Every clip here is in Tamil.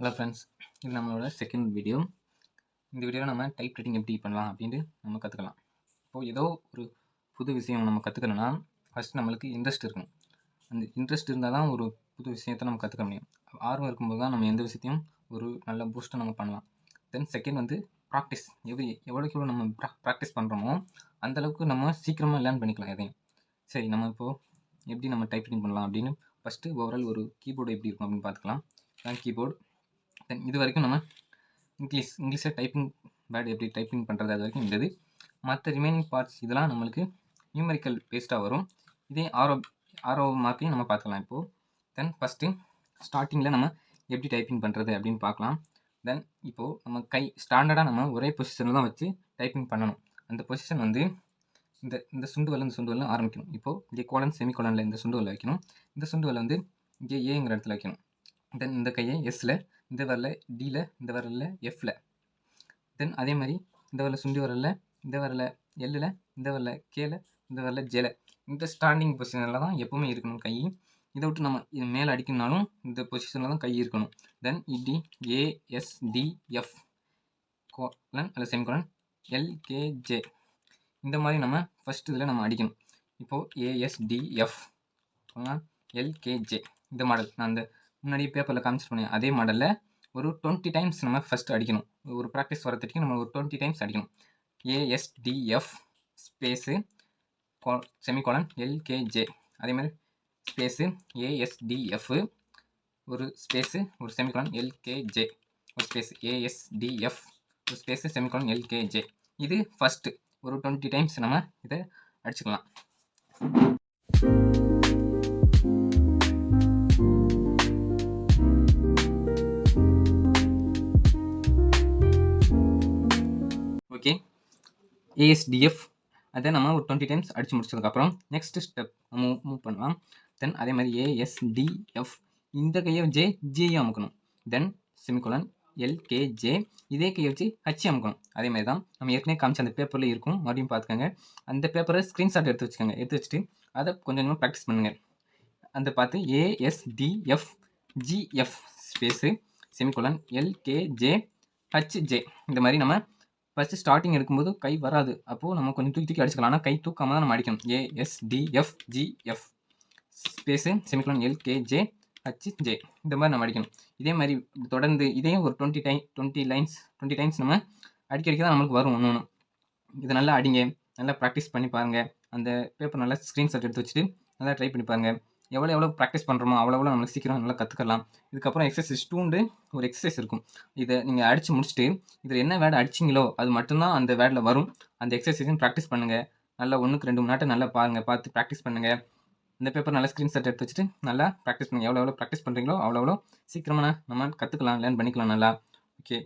ஹலோ ஃப்ரெண்ட்ஸ், இது நம்மளோட செகண்ட் வீடியோ. இந்த வீடியோவில் நம்ம டைப் ரைட்டிங் எப்படி பண்ணலாம் அப்படின்ட்டு நம்ம கற்றுக்கலாம். இப்போது ஏதோ ஒரு புது விஷயம் நம்ம கற்றுக்கணும்னா ஃபஸ்ட் நம்மளுக்கு இன்ட்ரெஸ்ட் இருக்கணும். அந்த இன்ட்ரெஸ்ட் இருந்தால் தான் ஒரு புது விஷயத்தை நம்ம கற்றுக்க முடியும். ஆர்வம் இருக்கும்போது தான் நம்ம எந்த விஷயத்தையும் ஒரு நல்ல பூஸ்ட்டை நம்ம பண்ணலாம். தென் செகண்ட் வந்து ப்ராக்டிஸ். எவ்வளோக்கு எவ்வளோ நம்ம ப்ராக்டிஸ் பண்ணுறோமோ அந்தளவுக்கு நம்ம சீக்கிரமாக லேர்ன் பண்ணிக்கலாம் எதையும். சரி, நம்ம இப்போது எப்படி நம்ம டைப் ரைட்டிங் பண்ணலாம் அப்படின்னு ஃபஸ்ட்டு ஓவரால் ஒரு கீபோர்டு எப்படி இருக்கும் அப்படின்னு பார்த்துக்கலாம். தான் கீபோர்டு. தென் இது வரைக்கும் நம்ம இங்கிலீஷில் டைப்பிங் வேர்டு எப்படி டைப்பிங் பண்ணுறது அது வரைக்கும் இருந்தது. மற்ற ரிமைனிங் பார்ட்ஸ் இதெல்லாம் நம்மளுக்கு நியூமெரிக்கல் பேஸ்டாக வரும். இதே ஆரோ மார்க்கையும் நம்ம பார்த்துக்கலாம் இப்போது. தென் ஃபஸ்ட்டு ஸ்டார்டிங்கில் நம்ம எப்படி டைப்பிங் பண்ணுறது அப்படின்னு பார்க்கலாம். தென் இப்போது நம்ம ஸ்டாண்டர்டாக நம்ம ஒரே பொசிஷனில் தான் வச்சு டைப்பிங் பண்ணணும். அந்த பொசிஷன் வந்து இந்த சுண்டு வரல ஆரம்பிக்கணும். இப்போது இங்கே கோலன் செமிகோலனில் இந்த சுண்டு வரல வைக்கணும். இந்த சுண்டு வரல வந்து இங்கே ஏங்கிற இடத்துல வைக்கணும். தென் இந்த கையை எஸ்ஸில், இந்த வரல டியில், இந்த வரல எஃப்பில். தென் அதே மாதிரி இந்த வரல சுண்டி வரல, இந்த வரல எல்லில், இந்த வரல கேல, இந்த வரல ஜேல. இந்த ஸ்டாண்டிங் பொசிஷனில் தான் எப்போவுமே இருக்கணும் கை. இதை விட்டு நம்ம இது மேலே அடிக்கணும்னாலும் இந்த பொசிஷனில் தான் கை இருக்கணும். தென் இடி ஏஎஸ்டிஎஃப் கோலன் அல்ல செமிகோலன் எல்கேஜே. இந்த மாதிரி நம்ம ஃபஸ்ட் இதில் நம்ம அடிக்கணும். இப்போது ஏஎஸ்டிஎஃப் எல்கேஜே இந்த மாடல் நான் அந்த முன்னாடி பேப்பரில் காமிச்சிட்டு போனேன். அதே மாடலில் ஒரு 20 டைம்ஸ் நம்ம ஃபஸ்ட்டு அடிக்கணும். ஒரு ப்ராக்டிஸ் வரத்துக்கு நம்ம ஒரு 20 டைம்ஸ் அடிக்கணும். ASDF space semicolon LKJ. அதே மாதிரி ஸ்பேஸு ஏஎஸ்டிஎஃப் ஒரு ஸ்பேஸு ஒரு செமிகோலன் எல்கேஜே ஒரு ஸ்பேஸ் ஏஎஸ்டிஎஃப் ஒரு ஸ்பேஸு செமிகோலன் எல்கேஜே. இது ஃபஸ்ட்டு ஒரு 20 டைம்ஸ் நம்ம இதை அடிச்சுக்கலாம். ஓகே, ஏஎஸ்டிஎஃப் அதை நம்ம ஒரு 20 டைம்ஸ் அடித்து முடிச்சதுக்கப்புறம் நெக்ஸ்ட் ஸ்டெப் மூவ் பண்ணலாம். தென் அதே மாதிரி ஏஎஸ்டிஎஃப் இந்த கையை வச்சு ஜேயை அமுக்கணும். தென் செமிகோலன் எல்கேஜே இதே கையை வச்சு ஹச் அமுக்கணும். அதே மாதிரி தான் நம்ம ஏற்கனவே காமிச்சு அந்த பேப்பரில் இருக்கும். மறுபடியும் பார்த்துக்கோங்க. அந்த பேப்பரை ஸ்க்ரீன்ஷாட் எடுத்து வச்சுக்கோங்க. எடுத்து வச்சுட்டு அதை கொஞ்சம் கொஞ்சமாக ப்ராக்டிஸ் பண்ணுங்கள். அந்த பார்த்து A S D F G F space semicolon L K J H J இந்த மாதிரி நம்ம ஃபஸ்ட்டு ஸ்டார்டிங் எடுக்கும்போது கை வராது. அப்போது நம்ம கொஞ்சம் தூக்கி அடிச்சுக்கலாம். ஆனால் கை தூக்காமல் தான் நம்ம அடிக்கணும். A S D F G F space semicolon L K J H J இந்த மாதிரி நம்ம அடிக்கணும். இதே மாதிரி தொடர்ந்து இதையும் ஒரு 20 டைம்ஸ் நம்ம அடிக்க தான் நம்மளுக்கு வரும் ஒன்று ஒன்று. இதை நல்லா அடிங்க, நல்லா ப்ராக்டிஸ் பண்ணி பாருங்கள். அந்த பேப்பர் நல்லா ஸ்க்ரீன்ஷாட் எடுத்து வச்சுட்டு நல்லா ட்ரை பண்ணி பாருங்கள். எவ்வளோ ப்ராக்டிஸ் பண்ணுறோமோ அவ்வளோ நம்மளுக்கு சீக்கிரம் நல்லா கற்றுக்கலாம். இதுக்கப்புறம் எக்ஸசைஸ் 2 ஒரு எக்ஸசைஸ் இருக்கும். இதை நீங்கள் அடித்து முடிச்சுட்டு இதில் என்ன வேர்டு அடிச்சிங்களோ அது மட்டும்தான் அந்த வேர்டில் வரும். அந்த எக்ஸசைஸையும் ப்ராக்டிஸ் பண்ணுங்கள். நல்லா 1க்கு 2 மணி நேரம் நல்லா பாருங்கள். பார்த்து ப்ராக்டிஸ் பண்ணுங்கள். இந்த பேப்பர் நல்லா ஸ்க்ரீன்ஷாட் எடுத்து வச்சுட்டு நல்லா ப்ராக்டிஸ் பண்ணுங்கள். எவ்வளோ ப்ராக்டிஸ் பண்ணுறீங்களோ அவ்வளோ சீக்கிரமாக நம்ம கற்றுக்கலாம், லேர்ன் பண்ணிக்கலாம் நல்லா. ஓகே,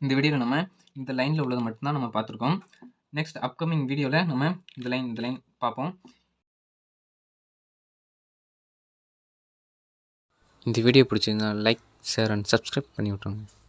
இந்த வீடியோவில் நம்ம இந்த லைனில் உள்ளது மட்டும்தான் நம்ம பார்த்துருக்கோம். நெக்ஸ்ட் அப்கமிங் வீடியோவில் நம்ம இந்த லைன் பார்ப்போம். இந்த வீடியோ பிடிச்சிருந்தா லைக், ஷேர் அண்ட் சப்ஸ்கிரைப் பண்ணி விட்ருங்க.